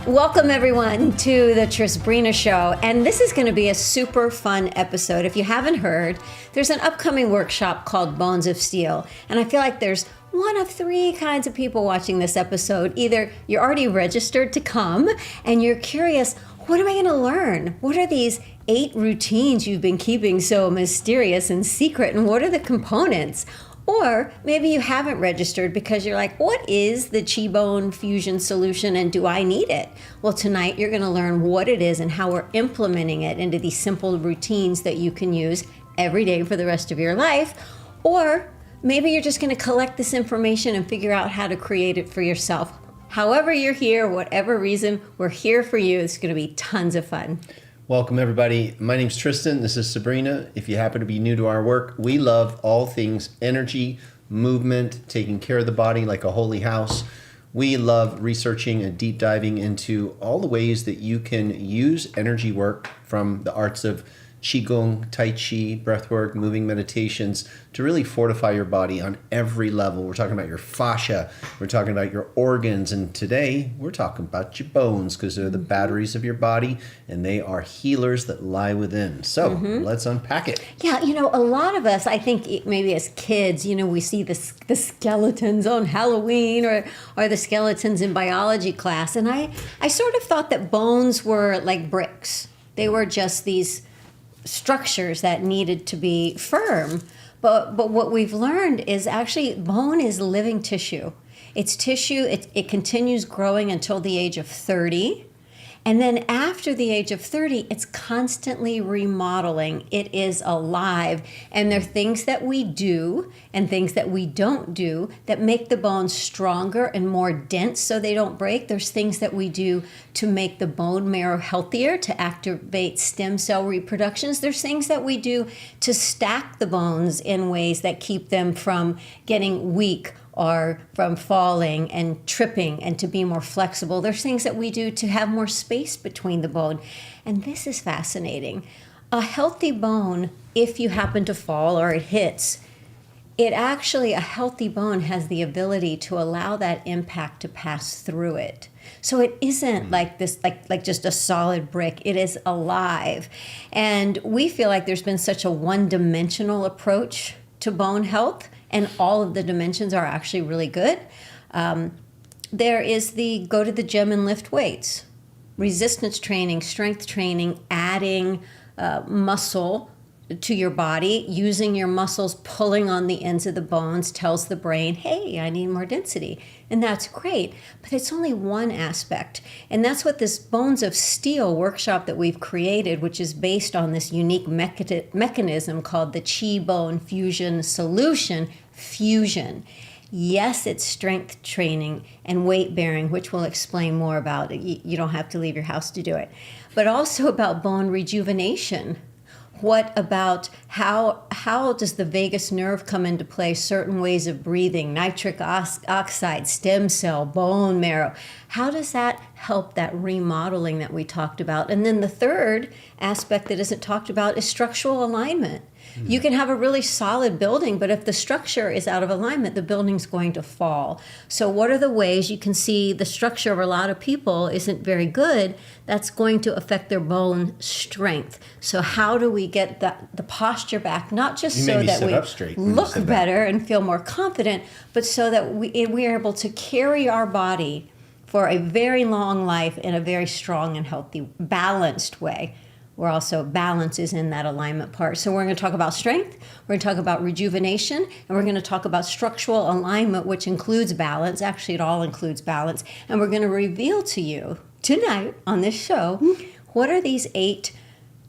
Welcome everyone to the Trisbrina Show, and this is going to be a super fun episode. If you haven't heard, there's an upcoming workshop called Bones of Steel, and I feel like there's one of three kinds of people watching this episode. Either you're already registered to come and you're curious, what am I going to learn? What are these 8 routines you've been keeping so mysterious and secret, and what are the components? Or maybe you haven't registered because you're like, what is the QiBone Fusion Solution and do I need it? Well, tonight you're going to learn what it is and how we're implementing it into these simple routines that you can use every day for the rest of your life. Or maybe you're just going to collect this information and figure out how to create it for yourself. However you're here, whatever reason, we're here for you. It's going to be tons of fun. Welcome everybody. My name's Tristan. This is Sabrina. If you happen to be new to our work, we love all things energy, movement, taking care of the body like a holy house. We love researching and deep diving into all the ways that you can use energy work from the arts of Qigong, Tai Chi, breathwork, moving meditations to really fortify your body on every level. We're talking about your fascia, we're talking about your organs, and today we're talking about your bones because they're the batteries of your body and they are healers that lie within. So let's unpack it. Yeah, a lot of us, I think maybe as kids, we see the skeletons on Halloween or the skeletons in biology class. And I sort of thought that bones were like bricks. They were just these structures that needed to be firm. But what we've learned is actually bone is living tissue. It's tissue, it continues growing until the age of 30. And then after the age of 30, it's constantly remodeling. It is alive. And there are things that we do and things that we don't do that make the bones stronger and more dense so they don't break. There's things that we do to make the bone marrow healthier, to activate stem cell reproductions. There's things that we do to stack the bones in ways that keep them from getting weak or from falling and tripping and to be more flexible. There's things that we do to have more space between the bone. And this is fascinating. A healthy bone, if you happen to fall or it hits, a healthy bone has the ability to allow that impact to pass through it. So it isn't like this, like just a solid brick. It is alive. And we feel like there's been such a one-dimensional approach to bone health, and all of the dimensions are actually really good. There is the go to the gym and lift weights, resistance training, strength training, adding muscle to your body, using your muscles, pulling on the ends of the bones tells the brain, hey, I need more density. And that's great, but it's only one aspect. And that's what this Bones of Steel workshop that we've created, which is based on this unique mechanism called the QiBone Fusion Solution, Fusion. Yes, it's strength training and weight bearing, which we'll explain more about. You don't have to leave your house to do it. But also about bone rejuvenation. What about how does the vagus nerve come into play? Certain ways of breathing, nitric oxide, stem cell, bone marrow. How does that help that remodeling that we talked about? And then the third aspect that isn't talked about is structural alignment. You can have a really solid building, but if the structure is out of alignment, the building's going to fall. So what are the ways you can see the structure of a lot of people isn't very good? That's going to affect their bone strength. So how do we get the posture back, not just so that we look better and feel more confident, but so that we are able to carry our body for a very long life in a very strong and healthy, balanced way. We're also, balance is in that alignment part. So we're going to talk about strength, we're going to talk about rejuvenation, and we're going to talk about structural alignment, which includes balance. Actually, it all includes balance. And we're going to reveal to you tonight on this show, what are these 8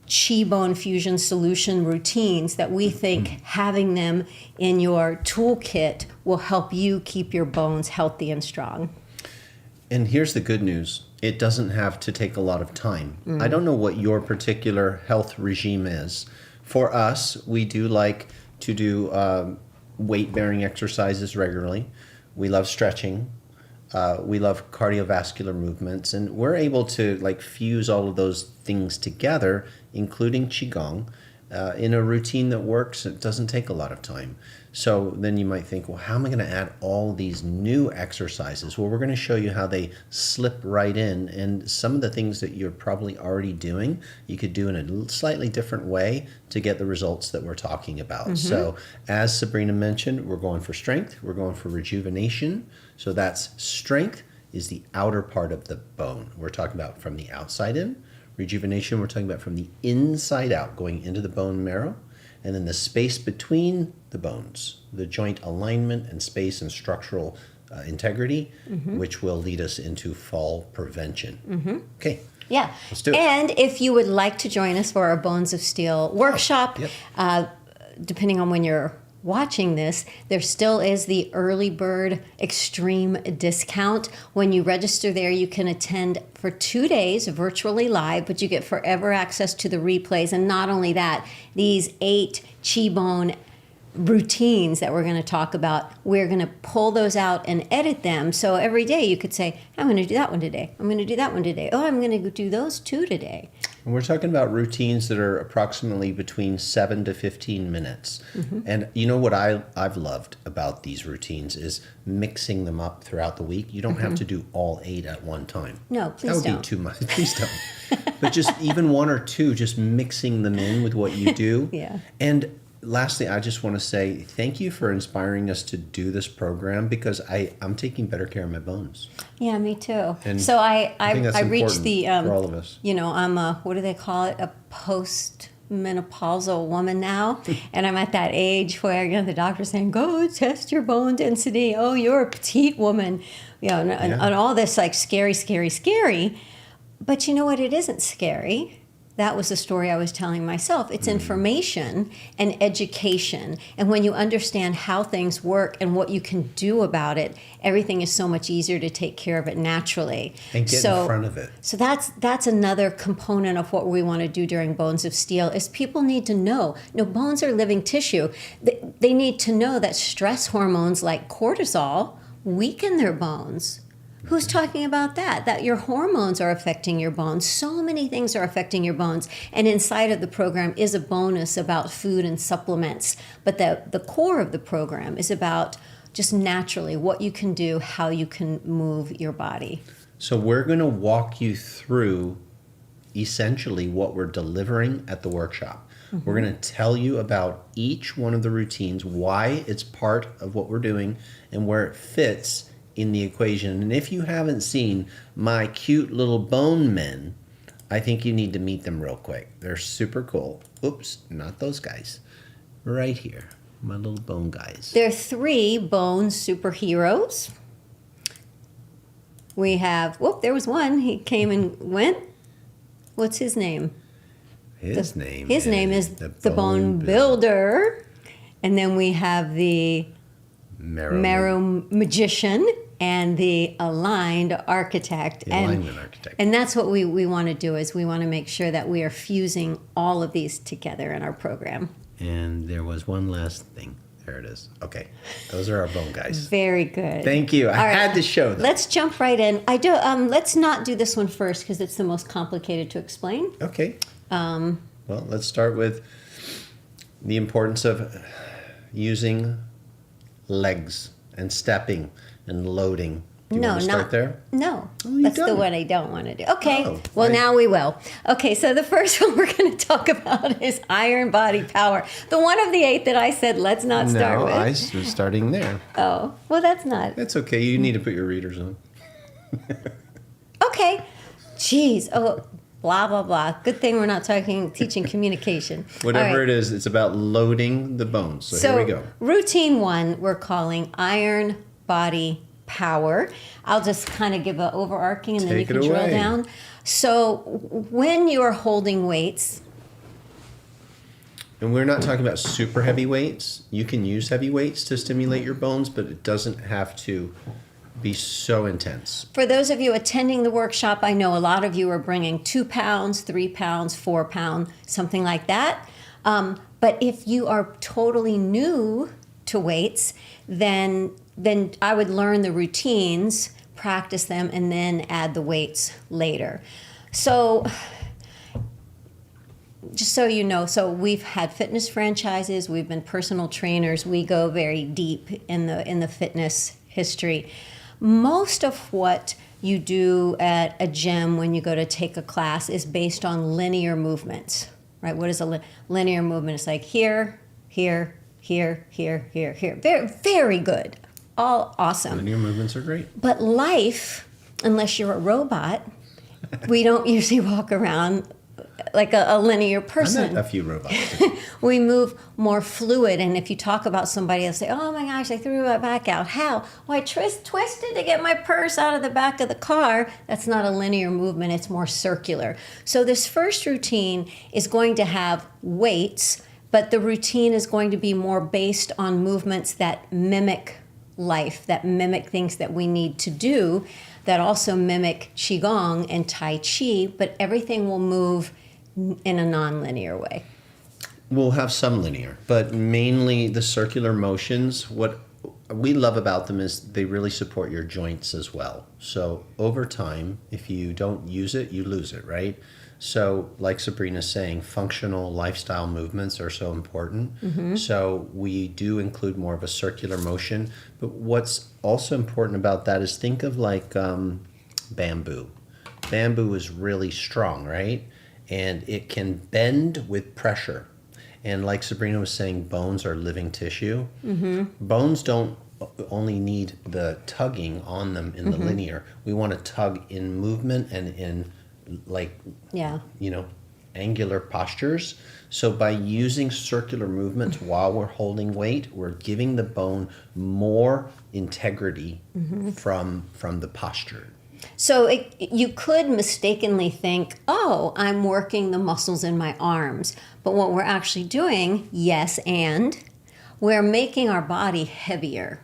QiBone Fusion Solution routines that we think having them in your toolkit will help you keep your bones healthy and strong. And here's the good news. It doesn't have to take a lot of time. I don't know what your particular health regime is. For us, we do like to do weight-bearing exercises regularly. We love stretching. We love cardiovascular movements. And we're able to fuse all of those things together, including Qigong, in a routine that works. It doesn't take a lot of time. So then you might think, well, how am I going to add all these new exercises? Well, we're going to show you how they slip right in, and some of the things that you're probably already doing, you could do in a slightly different way to get the results that we're talking about. So as Sabrina mentioned, we're going for strength, we're going for rejuvenation. So that's strength is the outer part of the bone. We're talking about from the outside in. Rejuvenation, we're talking about from the inside out, going into the bone marrow. And then the space between the bones, the joint alignment and space and structural integrity, which will lead us into fall prevention. Okay. Yeah. Let's do it. And if you would like to join us for our Bones of Steel workshop, depending on when you're watching this, there still is the early bird extreme discount. When you register there, you can attend for 2 days virtually live, but you get forever access to the replays. And not only that, these 8 QiBone routines that we're going to talk about, we're going to pull those out and edit them. So every day you could say, I'm going to do that one today. I'm going to do that one today. Oh, I'm going to do those 2 today. And we're talking about routines that are approximately between 7 to 15 minutes. And you know what I've loved about these routines is mixing them up throughout the week. You don't have to do all 8 at one time. No, please don't. That would don't. be too much. Please don't. But just even 1 or 2, just mixing them in with what you do. Yeah. And lastly, I just want to say thank you for inspiring us to do this program, because I'm taking better care of my bones. Yeah, me too. And so I think that's reached the for all of us. You know, I'm a, what do they call it? A post-menopausal woman now, and I'm at that age where, you know, the doctor's saying, go test your bone density. Oh, you're a petite woman, you know, and all this like scary. But you know what? It isn't scary. That was the story I was telling myself. It's information and education. And when you understand how things work and what you can do about it, everything is so much easier to take care of it naturally. And get in front of it. So that's another component of what we want to do during Bones of Steel is people need to know. You know, bones are living tissue. They need to know that stress hormones like cortisol weaken their bones. Who's talking about that? That your hormones are affecting your bones. So many things are affecting your bones. And inside of the program is a bonus about food and supplements. But the core of the program is about just naturally what you can do, how you can move your body. So we're going to walk you through essentially what we're delivering at the workshop. We're going to tell you about each one of the routines, why it's part of what we're doing, and where it fits in the equation. And if you haven't seen my cute little bone men, I think you need to meet them real quick. They're super cool. Oops, not those guys. Right here, my little bone guys. There are 3 bone superheroes. We have, there was one. He came and went. What's his name? His name is the Bone Builder. And then we have the Marrow Magician and the Aligned Architect. Alignment Architect. And that's what we want to do is we want to make sure that we are fusing all of these together in our program. And there was one last thing. There it is. Okay. Those are our bone guys. Very good. Thank you. I had to show them. Let's jump right in. Let's not do this one first because it's the most complicated to explain. Okay. Well, let's start with the importance of using legs and stepping and loading. Do you want to start there? No. Oh, That's the one I don't want to do. Okay. Oh, now we will. Okay, so the first one we're going to talk about is iron body power. The one of the 8 that I said let's not start with. No, I was starting there. Oh, well, that's not. It's okay. You need to put your readers on. Okay. Jeez. Oh, blah, blah, blah. Good thing we're not teaching communication. Whatever it is, it's about loading the bones. So here we go. Routine 1, we're calling iron body power. I'll just kind of give an overarching and then you can drill down. So when you're holding weights. And we're not talking about super heavy weights. You can use heavy weights to stimulate your bones, but it doesn't have to be so intense. For those of you attending the workshop, I know a lot of you are bringing 2 pounds, 3 pounds, 4 pounds, something like that. But if you are totally new to weights, then I would learn the routines, practice them, and then add the weights later. So just so you know, so we've had fitness franchises, we've been personal trainers, we go very deep in the fitness history. Most of what you do at a gym when you go to take a class is based on linear movements, right? What is a linear movement? It's like here, here, here, here, here, here. Very, very good. All awesome. Linear movements are great. But life, unless you're a robot, we don't usually walk around like a linear person. I met a few robots. We move more fluid, and if you talk about somebody, they'll say, "Oh my gosh, I threw my back out. How? Well, I twisted to get my purse out of the back of the car." That's not a linear movement, it's more circular. So this first routine is going to have weights, but the routine is going to be more based on movements that mimic life, that mimic things that we need to do, that also mimic Qigong and Tai Chi, but everything will move in a non-linear way. We'll have some linear, but mainly the circular motions. What we love about them is they really support your joints as well. So over time, if you don't use it, you lose it, right? So like Sabrina's saying, functional lifestyle movements are so important. Mm-hmm. So we do include more of a circular motion. But what's also important about that is think of like bamboo. Bamboo is really strong, right? And it can bend with pressure. And like Sabrina was saying, bones are living tissue. Mm-hmm. Bones don't only need the tugging on them in the linear. We want to tug in movement and in angular postures. So by using circular movements while we're holding weight, we're giving the bone more integrity from the posture. So you could mistakenly think, oh, I'm working the muscles in my arms. But what we're actually doing, we're making our body heavier,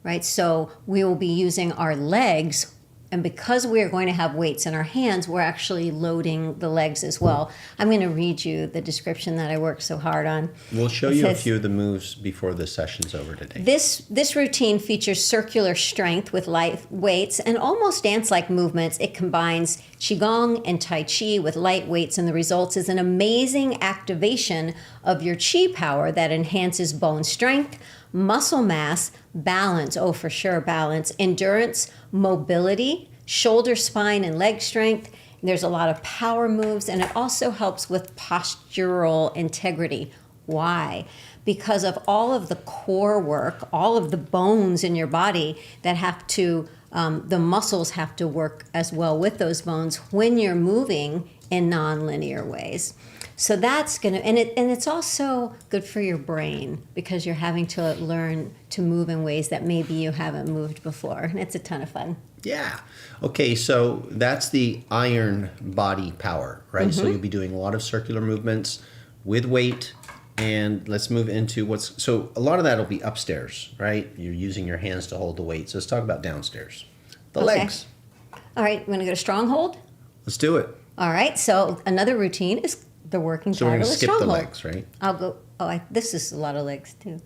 right? So we will be using our legs. And because we are going to have weights in our hands, we're actually loading the legs as well. I'm going to read you the description that I worked so hard on. We'll show you a few of the moves before the session's over today. This routine features circular strength with light weights and almost dance-like movements. It combines Qigong and Tai Chi with light weights, and the result is an amazing activation of your Qi power that enhances bone strength, muscle mass, balance, for sure, balance, endurance, mobility, shoulder, spine, and leg strength. There's a lot of power moves, and it also helps with postural integrity. Why? Because of all of the core work, all of the bones in your body that have to, the muscles have to work as well with those bones when you're moving in non-linear ways. So that's going to, and it's also good for your brain because you're having to learn to move in ways that maybe you haven't moved before. And it's a ton of fun. Yeah. Okay, so that's the iron body power, right? Mm-hmm. So you'll be doing a lot of circular movements with weight. And let's move into so a lot of that will be upstairs, right? You're using your hands to hold the weight. So let's talk about downstairs. The legs. All right, we're going to go to Stronghold. Let's do it. All right, so another routine is the working so we're going to skip Stronghold. the legs, right? I'll go. This is a lot of legs too.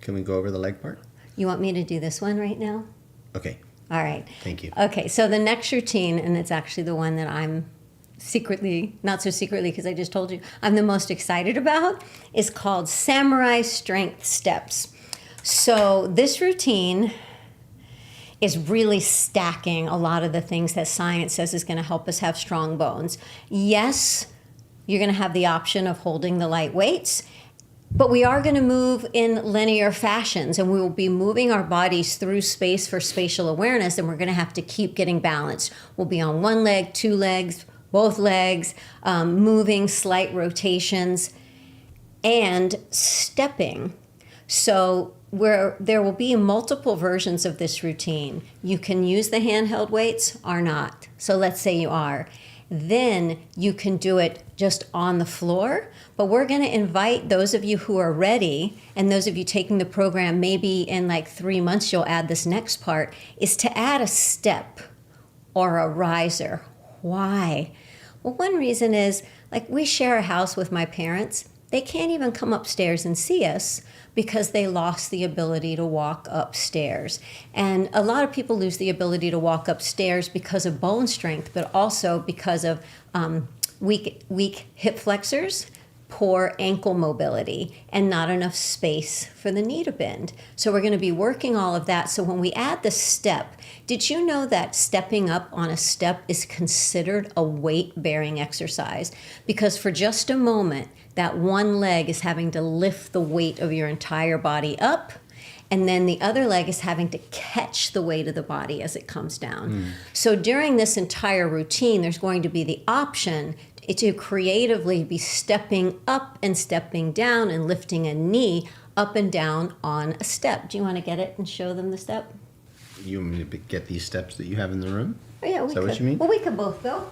Can we go over the leg part? You want me to do this one right now? Okay. All right. Thank you. Okay, so the next routine, and it's actually the one that I'm secretly, not so secretly because I just told you, I'm the most excited about, is called Samurai Strength Steps. So this routine is really stacking a lot of the things that science says is going to help us have strong bones. Yes, you're going to have the option of holding the light weights, but we are going to move in linear fashions, and we will be moving our bodies through space for spatial awareness, and we're going to have to keep getting balanced. We'll be on one leg, two legs, both legs, moving slight rotations, and stepping. So there will be multiple versions of this routine. You can use the handheld weights or not. So let's say you are. Then you can do it just on the floor. But we're going to invite those of you who are ready, and those of you taking the program, maybe in like 3 months you'll add this next part, is to add a step or a riser. Why? Well, one reason is, like, we share a house with my parents. They can't even come upstairs and see us because they lost the ability to walk upstairs. And a lot of people lose the ability to walk upstairs because of bone strength, but also because of weak hip flexors, poor ankle mobility, and not enough space for the knee to bend. So we're going to be working all of that. So when we add the step, did you know that stepping up on a step is considered a weight-bearing exercise? Because for just a moment, that one leg is having to lift the weight of your entire body up, and then the other leg is having to catch the weight of the body as it comes down. So during this entire routine, there's going to be the option to creatively be stepping up and stepping down and lifting a knee up and down on a step. Do you want to get it and show them the step? You want me to get these steps that you have in the room? Oh, yeah, we Is that could. what you mean? Well, we could both go.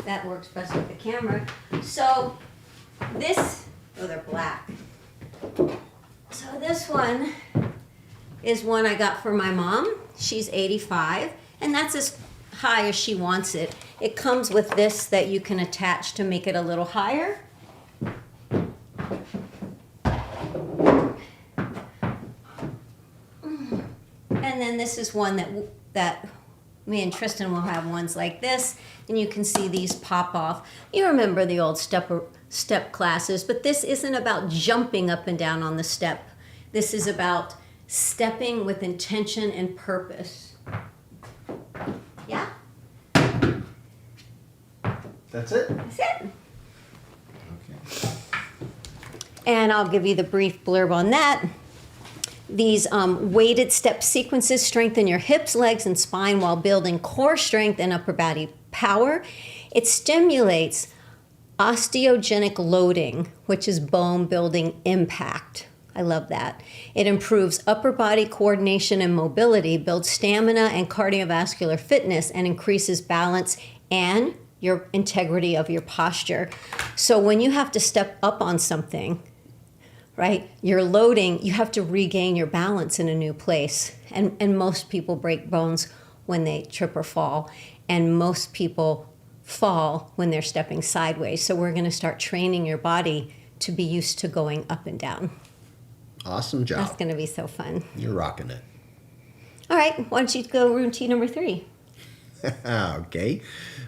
That works best with the camera. So this, they're black. So this one is one I got for my mom. She's 85, and that's as high as she wants it. It comes with this that you can attach to make it a little higher. And then this is one that me and Tristan will have ones like this, and you can see these pop off. You remember the old step classes, but this isn't about jumping up and down on the step. This is about stepping with intention and purpose. Yeah? That's it? That's it. Okay. And I'll give you the brief blurb on that. These weighted step sequences strengthen your hips, legs, and spine while building core strength and upper body power. It stimulates osteogenic loading, which is bone building impact. I love that. It improves upper body coordination and mobility, builds stamina and cardiovascular fitness, and increases balance and your integrity of your posture. So when you have to step up on something, right, you're loading, you have to regain your balance in a new place. And most people break bones when they trip or fall. And most people fall when they're stepping sideways. So we're going to start training your body to be used to going up and down. Awesome job. That's going to be so fun. You're rocking it. All right, why don't you go routine number 3? Okay.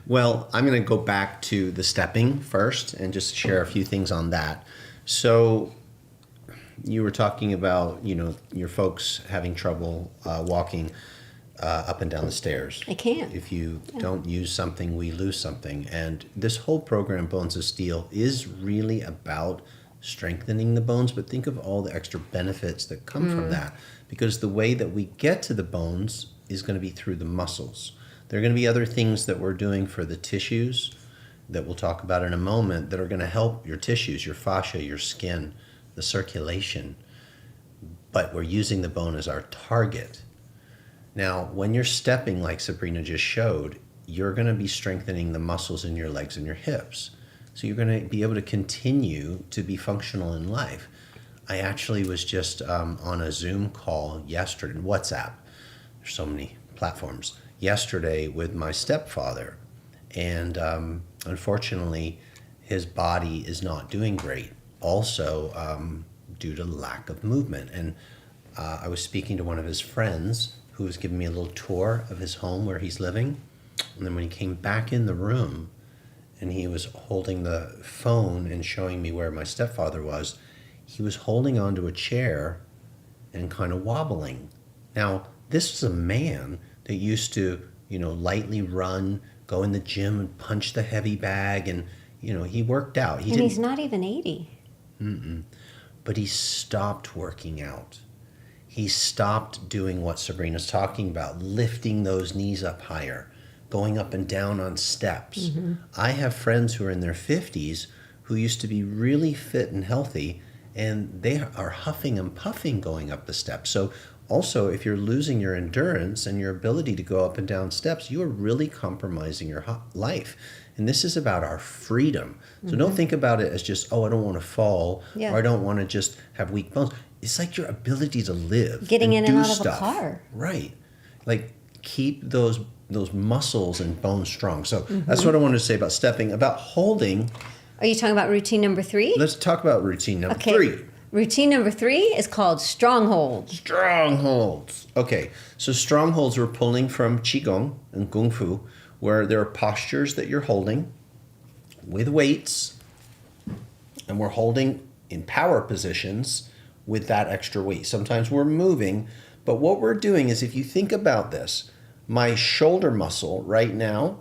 Well, I'm going to go back to the stepping first and just share a few things on that. So you were talking about, your folks having trouble walking up and down the stairs. I can't. If you don't use something, we lose something. And this whole program, Bones of Steel, is really about strengthening the bones, but think of all the extra benefits that come from that, because the way that we get to the bones is going to be through the muscles. There are going to be other things that we're doing for the tissues that we'll talk about in a moment that are going to help your tissues, your fascia, your skin, the circulation, but we're using the bone as our target. Now, when you're stepping like Sabrina just showed, you're going to be strengthening the muscles in your legs and your hips. So you're going to be able to continue to be functional in life. I actually was just on a Zoom call yesterday, WhatsApp, there's so many platforms, yesterday with my stepfather. And unfortunately, his body is not doing great. Also, due to lack of movement. And I was speaking to one of his friends who was giving me a little tour of his home where he's living. And then when he came back in the room and he was holding the phone and showing me where my stepfather was, he was holding onto a chair and kind of wobbling. Now, this was a man that used to, lightly run, go in the gym and punch the heavy bag, and, he worked out. He's not even 80. But he stopped working out. He stopped doing what Sabrina's talking about, lifting those knees up higher, going up and down on steps. I have friends who are in their 50s who used to be really fit and healthy, and they are huffing and puffing going up the steps. So also, if you're losing your endurance and your ability to go up and down steps, you are really compromising your life. And this is about our freedom. So don't think about it as just, I don't want to fall, or I don't want to just have weak bones. It's like your ability to live. Getting in and out stuff. of a car. Right. Like, keep those muscles and bones strong. So that's what I wanted to say about stepping. About holding. Are you talking about routine number 3? Let's talk about routine number 3. Routine number 3 is called Strongholds. Strongholds. Okay, so strongholds we're pulling from Qigong and Kung Fu, where there are postures that you're holding, with weights, and we're holding in power positions with that extra weight. Sometimes we're moving, but what we're doing is, if you think about this, my shoulder muscle right now,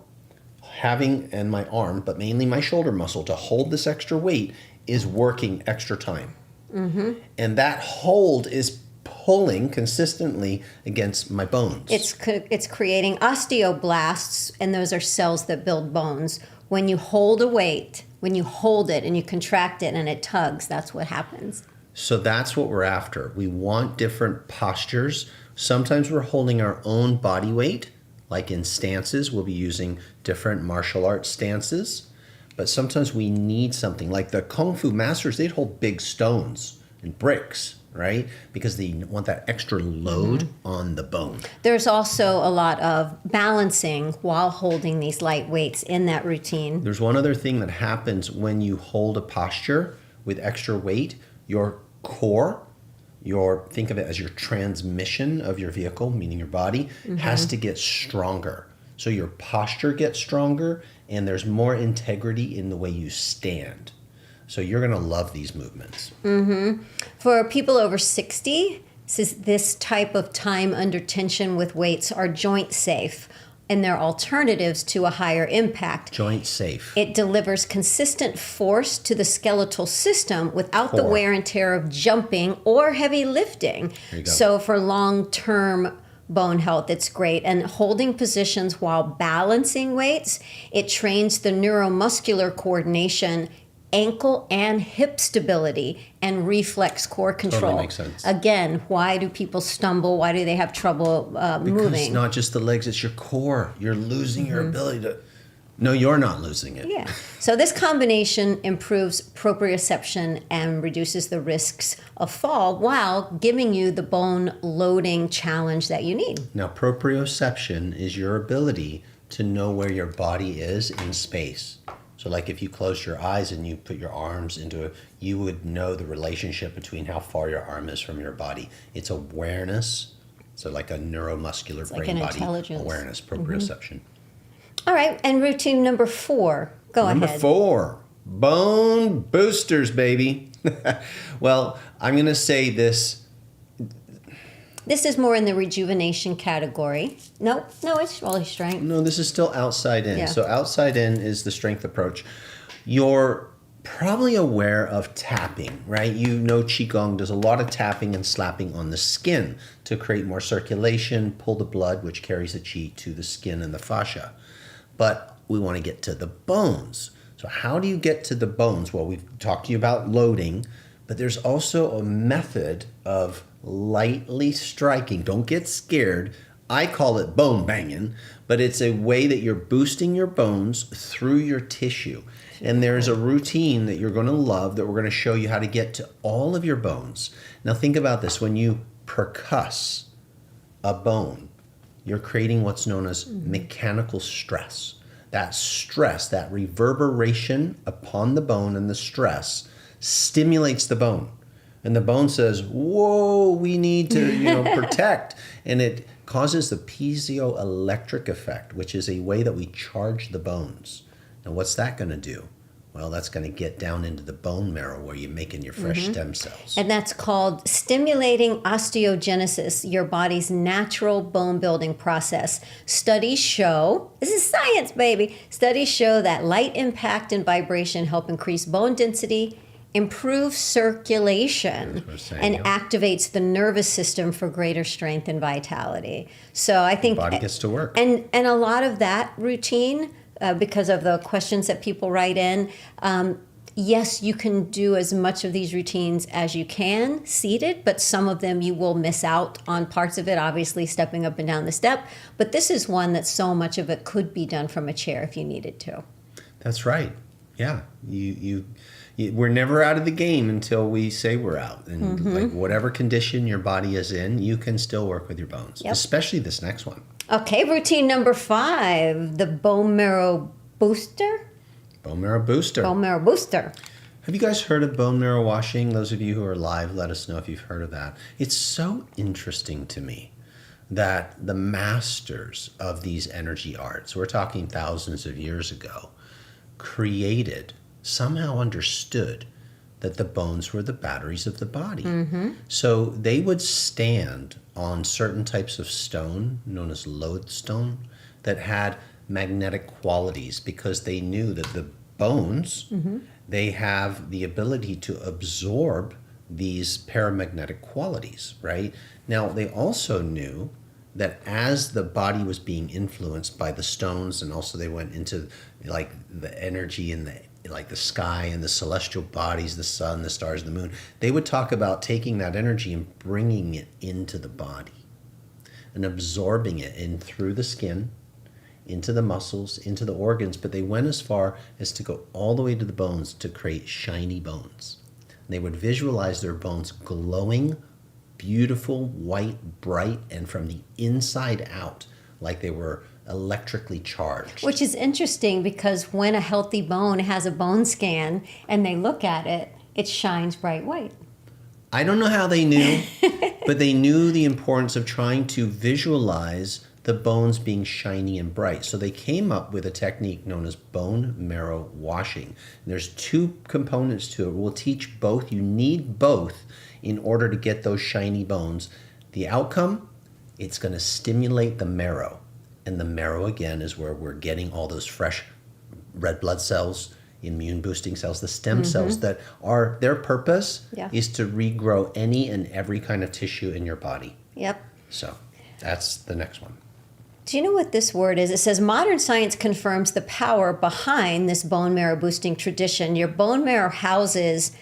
and my arm, but mainly my shoulder muscle to hold this extra weight is working extra time. And that hold is pulling consistently against my bones. It's creating osteoblasts, and those are cells that build bones. When you hold a weight, when you hold it and you contract it and it tugs, that's what happens. So that's what we're after. We want different postures. Sometimes we're holding our own body weight, like in stances, we'll be using different martial arts stances. But sometimes we need something, like the Kung Fu masters, they'd hold big stones and bricks, right? Because they want that extra load on the bone. There's also a lot of balancing while holding these light weights in that routine. There's one other thing that happens when you hold a posture with extra weight. Your core, think of it as your transmission of your vehicle, meaning your body, has to get stronger. So your posture gets stronger, and there's more integrity in the way you stand. So you're going to love these movements. For people over 60, this type of time under tension with weights are joint safe, and they're alternatives to a higher impact. Joint safe. It delivers consistent force to the skeletal system without the Core. wear and tear of jumping or heavy lifting. There you go. So for long-term bone health, it's great. And holding positions while balancing weights, it trains the neuromuscular coordination, ankle and hip stability, and reflex core control. Totally makes sense. Again, why do people stumble? Why do they have trouble Because moving? it's not just the legs, it's your core. You're losing your ability to... No, you're not losing it. Yeah. So this combination improves proprioception and reduces the risks of fall while giving you the bone loading challenge that you need. Now, proprioception is your ability to know where your body is in space. So like if you closed your eyes and you put your arms into it, you would know the relationship between how far your arm is from your body. It's awareness. So like a neuromuscular like brain an body intelligence. awareness, proprioception. All right. And routine number 4. Go ahead. Number 4, bone boosters, baby. Well, I'm going to say this. This is more in the rejuvenation category. No, it's really strength. No, this is still outside in. Yeah. So outside in is the strength approach. You're probably aware of tapping, right? You know Qigong does a lot of tapping and slapping on the skin to create more circulation, pull the blood, which carries the qi to the skin and the fascia. But we want to get to the bones. So how do you get to the bones? Well, we've talked to you about loading, but there's also a method of lightly striking. Don't get scared. I call it bone banging, but it's a way that you're boosting your bones through your tissue. And there's a routine that you're going to love that we're going to show you how to get to all of your bones. Now think about this. When you percuss a bone, you're creating what's known as mechanical stress. That stress, that reverberation upon the bone and the stress stimulates the bone. And the bone says, whoa, we need to protect. And it causes the piezoelectric effect, which is a way that we charge the bones. Now, what's that going to do? Well, that's going to get down into the bone marrow where you're making your fresh stem cells. And that's called stimulating osteogenesis, your body's natural bone building process. Studies show, this is science, baby. Studies show that light impact and vibration help increase bone density, improve circulation, and activates the nervous system for greater strength and vitality. So I think The body gets to work. And a lot of that routine, because of the questions that people write in, yes, you can do as much of these routines as you can seated, but some of them you will miss out on parts of it, obviously stepping up and down the step. But this is one that so much of it could be done from a chair if you needed to. That's right. Yeah. We're never out of the game until we say we're out. And like whatever condition your body is in, you can still work with your bones, especially this next one. Okay, routine number 5, the bone marrow booster. Bone marrow booster. Bone marrow booster. Have you guys heard of bone marrow washing? Those of you who are live, let us know if you've heard of that. It's so interesting to me that the masters of these energy arts, we're talking thousands of years ago, somehow understood that the bones were the batteries of the body. So they would stand on certain types of stone, known as lodestone, that had magnetic qualities because they knew that the bones, they have the ability to absorb these paramagnetic qualities, right? Now, they also knew that as the body was being influenced by the stones, and also they went into like the energy in the sky and the celestial bodies, the sun, the stars, the moon, they would talk about taking that energy and bringing it into the body and absorbing it in through the skin, into the muscles, into the organs, but they went as far as to go all the way to the bones to create shiny bones. And they would visualize their bones glowing, beautiful, white, bright, and from the inside out, like they were electrically charged. Which is interesting because when a healthy bone has a bone scan and they look at it, it shines bright white. I don't know how they knew, but they knew the importance of trying to visualize the bones being shiny and bright. So they came up with a technique known as bone marrow washing. And there's two components to it. We'll teach both. You need both in order to get those shiny bones. The outcome, it's going to stimulate the marrow. And the marrow, again, is where we're getting all those fresh red blood cells, immune boosting cells, the stem cells that are, their purpose is to regrow any and every kind of tissue in your body. Yep. So that's the next one. Do you know what this word is? It says modern science confirms the power behind this bone marrow boosting tradition. Your bone marrow houses...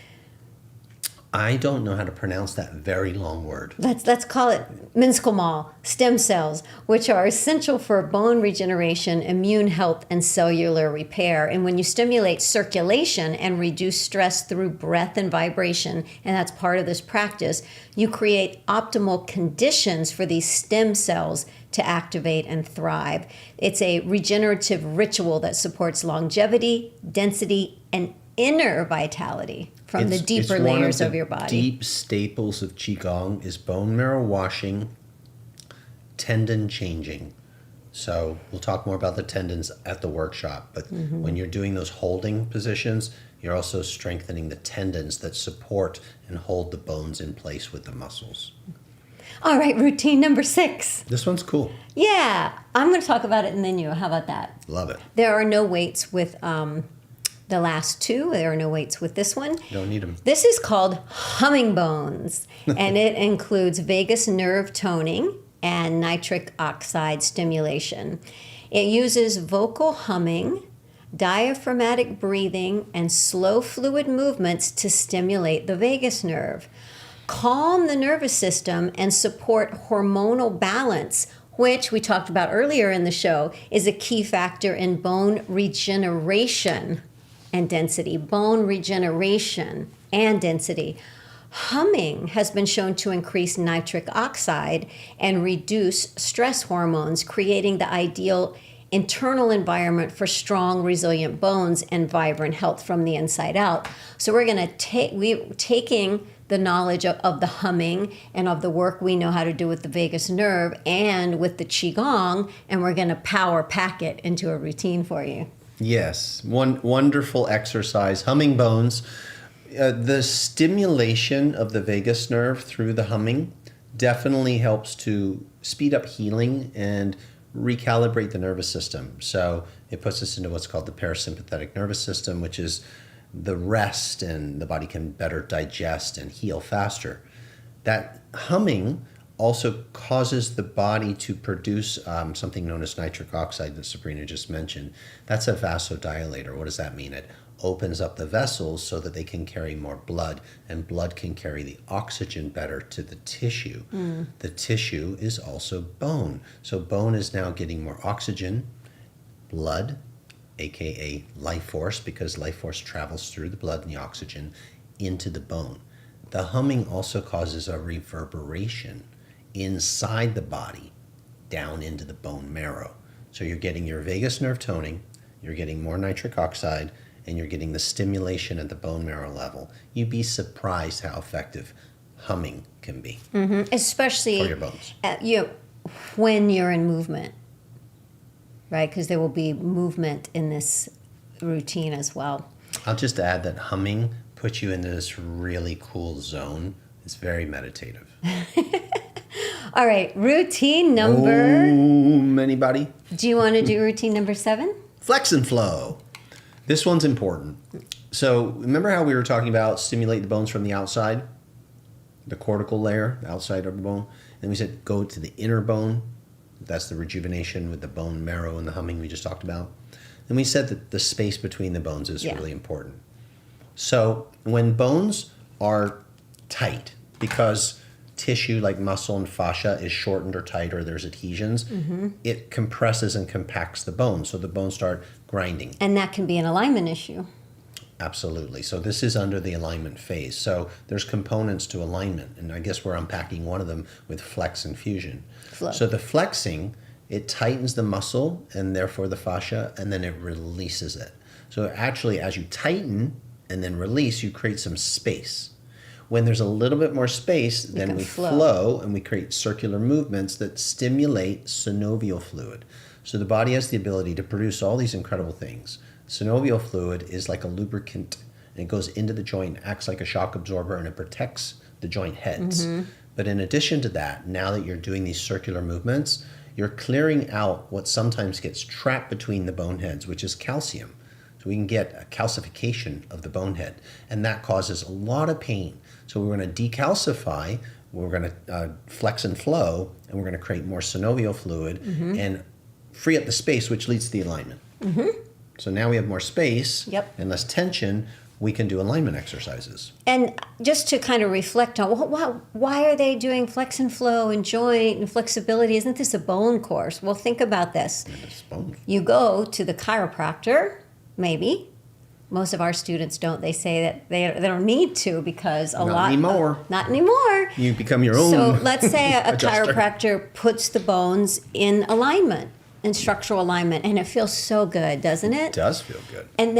I don't know how to pronounce that very long word. Let's call it mesenchymal stem cells, which are essential for bone regeneration, immune health, and cellular repair. And when you stimulate circulation and reduce stress through breath and vibration, and that's part of this practice, you create optimal conditions for these stem cells to activate and thrive. It's a regenerative ritual that supports longevity, density, and inner vitality from the deeper layers of your body. Deep staples of Qigong is bone marrow washing, tendon changing. So we'll talk more about the tendons at the workshop, but when you're doing those holding positions, you're also strengthening the tendons that support and hold the bones in place with the muscles. All right, routine number 6. This one's cool. Yeah, I'm going to talk about it and then you. How about that? Love it. There are no weights with the last 2. There are no weights with this one. Don't need them. This is called Hummingbones, and it includes vagus nerve toning and nitric oxide stimulation. It uses vocal humming, diaphragmatic breathing, and slow fluid movements to stimulate the vagus nerve, calm the nervous system, and support hormonal balance, which we talked about earlier in the show is a key factor in bone regeneration and density. Bone regeneration and density. Humming has been shown to increase nitric oxide and reduce stress hormones, creating the ideal internal environment for strong, resilient bones and vibrant health from the inside out. So we're going to taking the knowledge of the humming and of the work we know how to do with the vagus nerve and with the Qigong, and we're going to power pack it into a routine for you. Yes, one wonderful exercise. Hummingbones, the stimulation of the vagus nerve through the humming definitely helps to speed up healing and recalibrate the nervous system. So it puts us into what's called the parasympathetic nervous system, which is the rest, and the body can better digest and heal faster. That humming also causes the body to produce something known as nitric oxide that Sabrina just mentioned. That's a vasodilator. What does that mean? It opens up the vessels so that they can carry more blood, and blood can carry the oxygen better to the tissue. The tissue is also bone. So bone is now getting more oxygen, blood, aka life force, because life force travels through the blood and the oxygen into the bone. The humming also causes a reverberation inside the body down into the bone marrow. So you're getting your vagus nerve toning, you're getting more nitric oxide, and you're getting the stimulation at the bone marrow level. You'd be surprised how effective humming can be. Especially for your bones. When you're in movement, right? Because there will be movement in this routine as well. I'll just add that humming puts you into this really cool zone. It's very meditative. All right, routine number. Anybody? Do you want to do routine number 7? Flex and flow. This one's important. So remember how we were talking about stimulate the bones from the outside? The cortical layer, the outside of the bone. And we said go to the inner bone. That's the rejuvenation with the bone marrow and the humming we just talked about. And we said that the space between the bones is really important. So when bones are tight, because tissue like muscle and fascia is shortened or tight or there's adhesions, it compresses and compacts the bones. So the bones start grinding. And that can be an alignment issue. Absolutely. So this is under the alignment phase. So there's components to alignment. And I guess we're unpacking one of them with flex and fusion. Flow. So the flexing, it tightens the muscle and therefore the fascia, and then it releases it. So actually, as you tighten and then release, you create some space. When there's a little bit more space, then we flow and we create circular movements that stimulate synovial fluid. So the body has the ability to produce all these incredible things. Synovial fluid is like a lubricant, and it goes into the joint, acts like a shock absorber, and it protects the joint heads. But in addition to that, now that you're doing these circular movements, you're clearing out what sometimes gets trapped between the bone heads, which is calcium. So we can get a calcification of the bone head, and that causes a lot of pain. So we're going to decalcify, we're going to flex and flow, and we're going to create more synovial fluid and free up the space, which leads to the alignment. So now we have more space and less tension. We can do alignment exercises. And just to kind of reflect on why are they doing flex and flow and joint and flexibility? Isn't this a bone course? Well, think about this. It's bone. You go to the chiropractor, maybe. Most of our students don't. They say that they don't need to because not anymore. You become your own. So let's say a adjuster. chiropractor puts the bones in alignment, in structural alignment, and it feels so good, doesn't it? It does feel good. And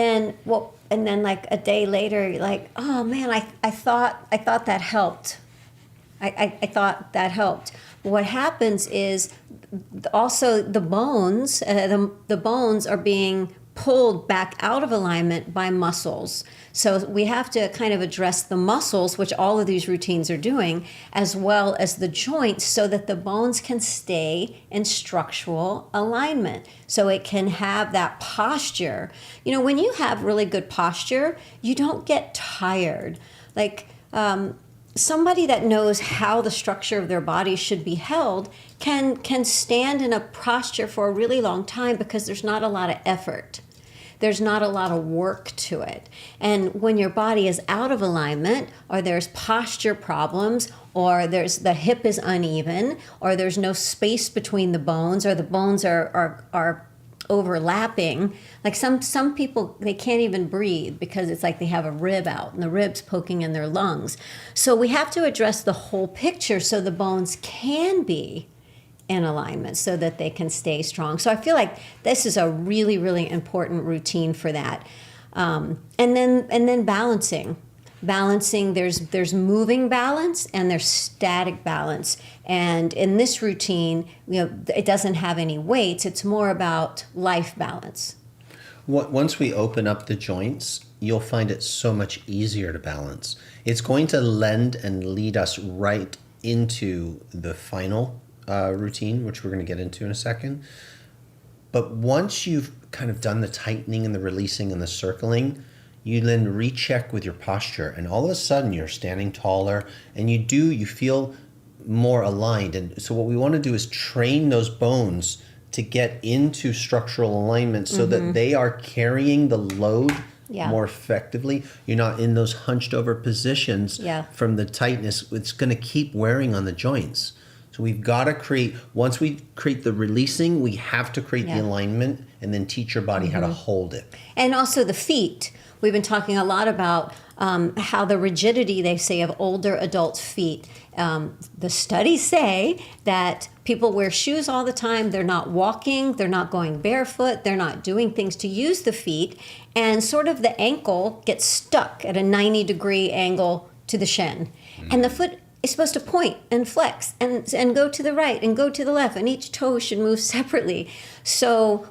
then like a day later, you're like, oh man, I thought that helped. I thought that helped. What happens is also the bones, the bones are being pulled back out of alignment by muscles. So we have to kind of address the muscles, which all of these routines are doing, as well as the joints, so that the bones can stay in structural alignment. So it can have that posture. You know, when you have really good posture, you don't get tired. Like somebody that knows how the structure of their body should be held can stand in a posture for a really long time because there's not a lot of effort. There's not a lot of work to it. And when your body is out of alignment, or there's posture problems, or the hip is uneven, or there's no space between the bones, or the bones are overlapping. Like some people, they can't even breathe because it's like they have a rib out and the rib's poking in their lungs. So we have to address the whole picture so the bones can be in alignment so that they can stay strong. So I feel like this is a really, really important routine for that. And then balancing. Balancing, there's moving balance and there's static balance. And in this routine, it doesn't have any weights. It's more about life balance. Once we open up the joints, you'll find it so much easier to balance. It's going to lend and lead us right into the final routine, which we're going to get into in a second. But once you've kind of done the tightening and the releasing and the circling, you then recheck with your posture, and all of a sudden you're standing taller and you feel more aligned. And so what we want to do is train those bones to get into structural alignment so that they are carrying the load more effectively. You're not in those hunched over positions from the tightness. It's going to keep wearing on the joints. So we've got to create, once we create the releasing, we have to create the alignment and then teach your body how to hold it. And also the feet. We've been talking a lot about how the rigidity, they say, of older adults' feet. The studies say that people wear shoes all the time. They're not walking. They're not going barefoot. They're not doing things to use the feet. And sort of the ankle gets stuck at a 90-degree angle to the shin. And the foot is supposed to point and flex and go to the right and go to the left, and each toe should move separately. So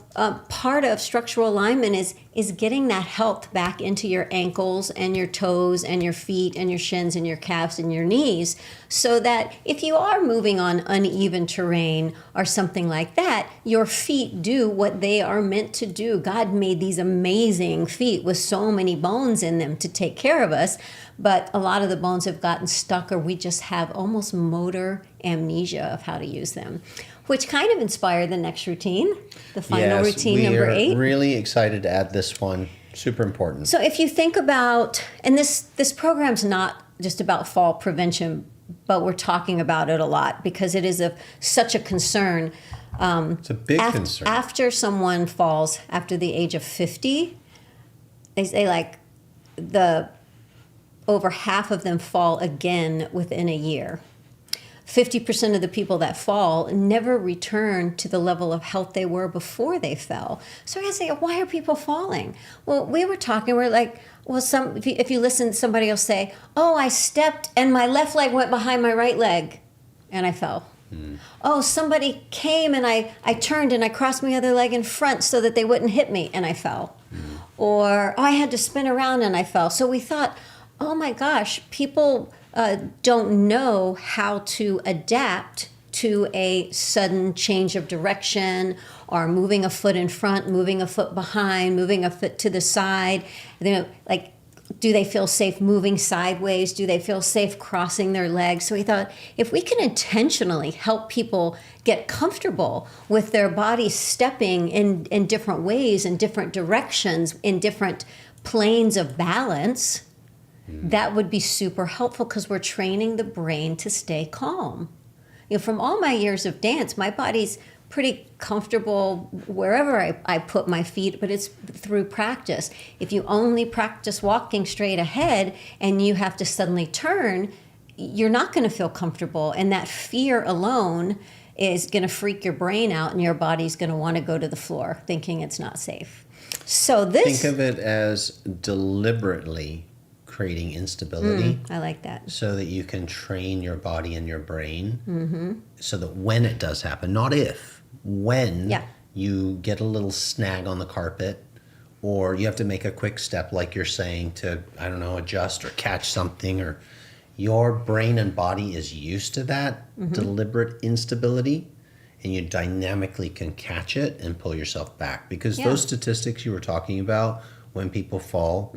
part of structural alignment is getting that health back into your ankles and your toes and your feet and your shins and your calves and your knees, so that if you are moving on uneven terrain or something like that, your feet do what they are meant to do. God made these amazing feet with so many bones in them to take care of us, but a lot of the bones have gotten stuck, or we just have almost motor amnesia of how to use them, which kind of inspired the next routine, the final routine, number 8. We are really excited to add this one. Super important. So if you think about, and this program's not just about fall prevention, but we're talking about it a lot because it is such a concern. It's a big concern. After someone falls after the age of 50, they say like over half of them fall again within a year. 50% of the people that fall never return to the level of health they were before they fell. So I say, why are people falling? Well, we're like, well, if you listen, somebody will say, oh, I stepped and my left leg went behind my right leg and I fell. Oh, somebody came and I turned and I crossed my other leg in front so that they wouldn't hit me and I fell. Or, oh, I had to spin around and I fell. So we thought, oh my gosh, people don't know how to adapt to a sudden change of direction, or moving a foot in front, moving a foot behind, moving a foot to the side. Like, do they feel safe moving sideways? Do they feel safe crossing their legs? So we thought, if we can intentionally help people get comfortable with their bodies stepping in different ways, in different directions, in different planes of balance, that would be super helpful, because we're training the brain to stay calm. From all my years of dance, my body's pretty comfortable wherever I put my feet, but it's through practice. If you only practice walking straight ahead and you have to suddenly turn, you're not going to feel comfortable. And that fear alone is going to freak your brain out, and your body's going to want to go to the floor thinking it's not safe. So think of it as deliberately creating instability. I like that. So that you can train your body and your brain, so that when it does happen, not if, when you get a little snag on the carpet, or you have to make a quick step, like you're saying, to, I don't know, adjust or catch something, or your brain and body is used to that deliberate instability, and you dynamically can catch it and pull yourself back. Because those statistics you were talking about, when people fall,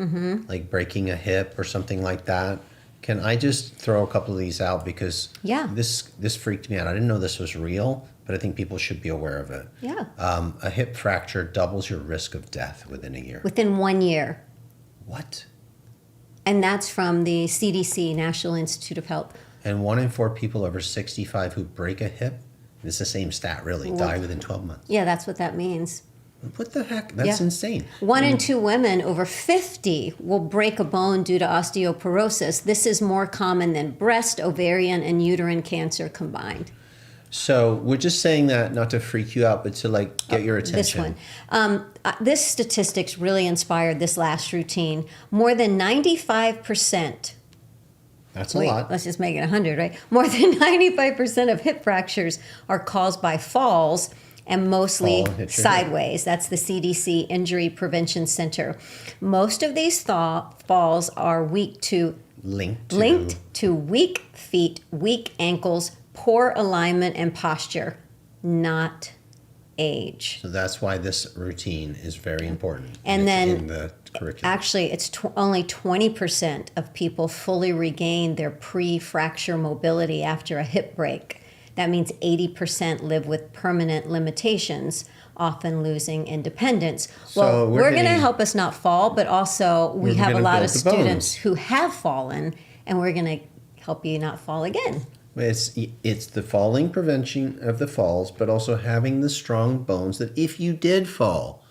like breaking a hip or something like that. Can I just throw a couple of these out, because this freaked me out. I didn't know this was real, but I think people should be aware of it. Yeah. A hip fracture doubles your risk of death within a year. Within 1 year. What? And that's from the CDC, National Institute of Health. And 1 in 4 people over 65 who break a hip, it's the same stat really, die within 12 months. Yeah, that's what that means. What the heck? That's insane. 1 in 2 women over 50 will break a bone due to osteoporosis. This is more common than breast, ovarian, and uterine cancer combined. So we're just saying that not to freak you out, but to like get your attention. This one. This statistics really inspired this last routine. More than 95%. That's a lot. Let's just make it 100, right? More than 95% of hip fractures are caused by falls, and mostly sideways. That's the CDC Injury Prevention Center. Most of these falls are linked to weak feet, weak ankles, poor alignment and posture, not age. So that's why this routine is very important. And then in the curriculum. Actually, it's only 20% of people fully regain their pre-fracture mobility after a hip break. That means 80% live with permanent limitations, often losing independence. So well, we're going to help us not fall, but also we have a lot of students who have fallen, and we're going to help you not fall again. It's the falling prevention of the falls, but also having the strong bones that if you did fall,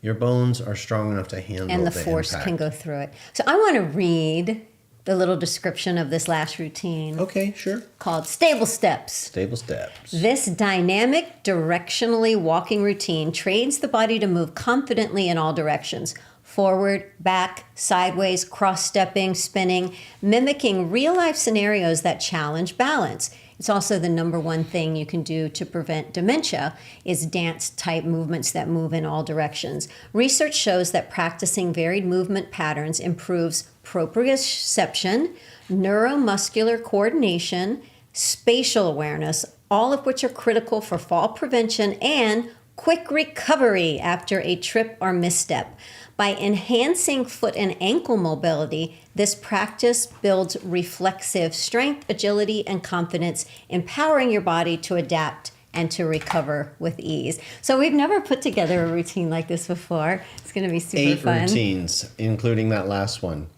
your bones are strong enough to handle and the force impact. Can go through it. So I want to read the little description of this last routine. Okay, sure. Called Stable Steps. Stable Steps. This dynamic, directionally walking routine trains the body to move confidently in all directions. Forward, back, sideways, cross-stepping, spinning, mimicking real-life scenarios that challenge balance. It's also the number one thing you can do to prevent dementia is dance type movements that move in all directions. Research shows that practicing varied movement patterns improves proprioception, neuromuscular coordination, spatial awareness, all of which are critical for fall prevention and quick recovery after a trip or misstep. By enhancing foot and ankle mobility, this practice builds reflexive strength, agility, and confidence, empowering your body to adapt and to recover with ease. So we've never put together a routine like this before. It's going to be super fun. 8 routines, including that last one.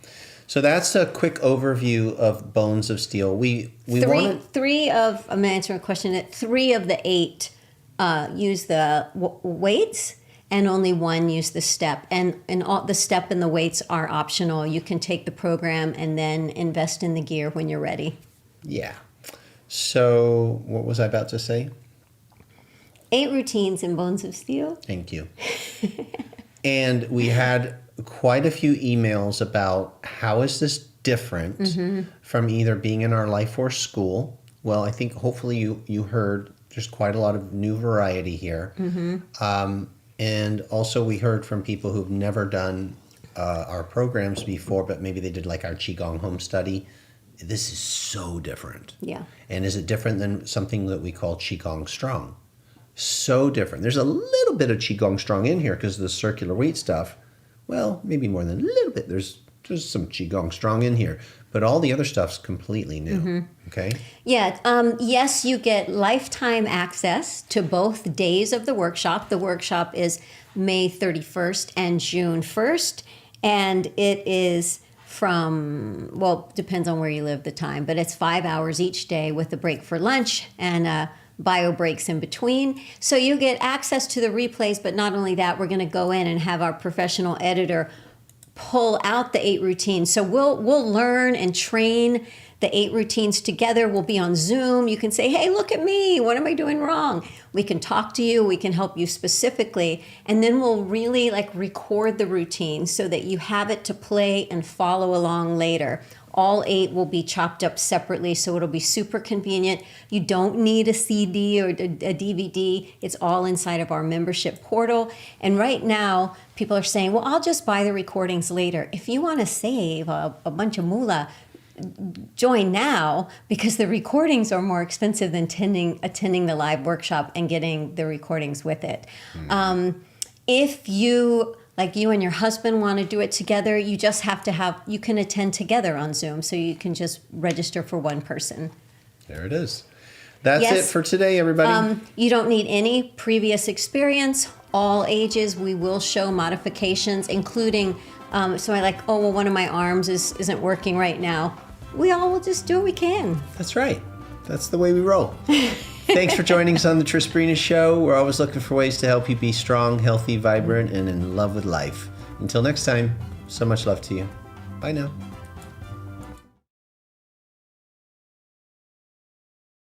So that's a quick overview of Bones of Steel. I'm answering a question that 3 of the 8 use the weights, and only 1 use the step. And all the step and the weights are optional. You can take the program and then invest in the gear when you're ready. Yeah. So what was I about to say? 8 routines in Bones of Steel. Thank you. And we had quite a few emails about how is this different from either being in our Life Force school. Well, I think hopefully you heard there's quite a lot of new variety here. And also we heard from people who've never done our programs before, but maybe they did like our Qigong home study. This is so different. Yeah. And is it different than something that we call Qigong Strong? So different. There's a little bit of Qigong Strong in here because of the circular weight stuff. Well, maybe more than a little bit. There's some Qigong Strong in here, but all the other stuff's completely new. Okay? Yeah. Yes, you get lifetime access to both days of the workshop. The workshop is May 31st and June 1st, and it is from, well, depends on where you live the time, but it's 5 hours each day with a break for lunch and bio breaks in between. So you get access to the replays, but not only that, we're going to go in and have our professional editor pull out the 8 routines. So we'll learn and train the 8 routines together. We'll be on Zoom. You can say, hey, look at me. What am I doing wrong? We can talk to you. We can help you specifically. And then we'll really record the routine so that you have it to play and follow along later. All 8 will be chopped up separately, so it'll be super convenient. You don't need a CD or a DVD. It's all inside of our membership portal. And right now, people are saying, well, I'll just buy the recordings later. If you want to save a bunch of moolah, join now, because the recordings are more expensive than attending the live workshop and getting the recordings with it. If you and your husband want to do it together, you just have to you can attend together on Zoom, so you can just register for one person. There it is. That's it for today, everybody. You don't need any previous experience, all ages. We will show modifications, including, one of my arms isn't working right now. We all will just do what we can. That's right. That's the way we roll. Thanks for joining us on the Trisbrina Show. We're always looking for ways to help you be strong, healthy, vibrant, and in love with life. Until next time, so much love to you. Bye now.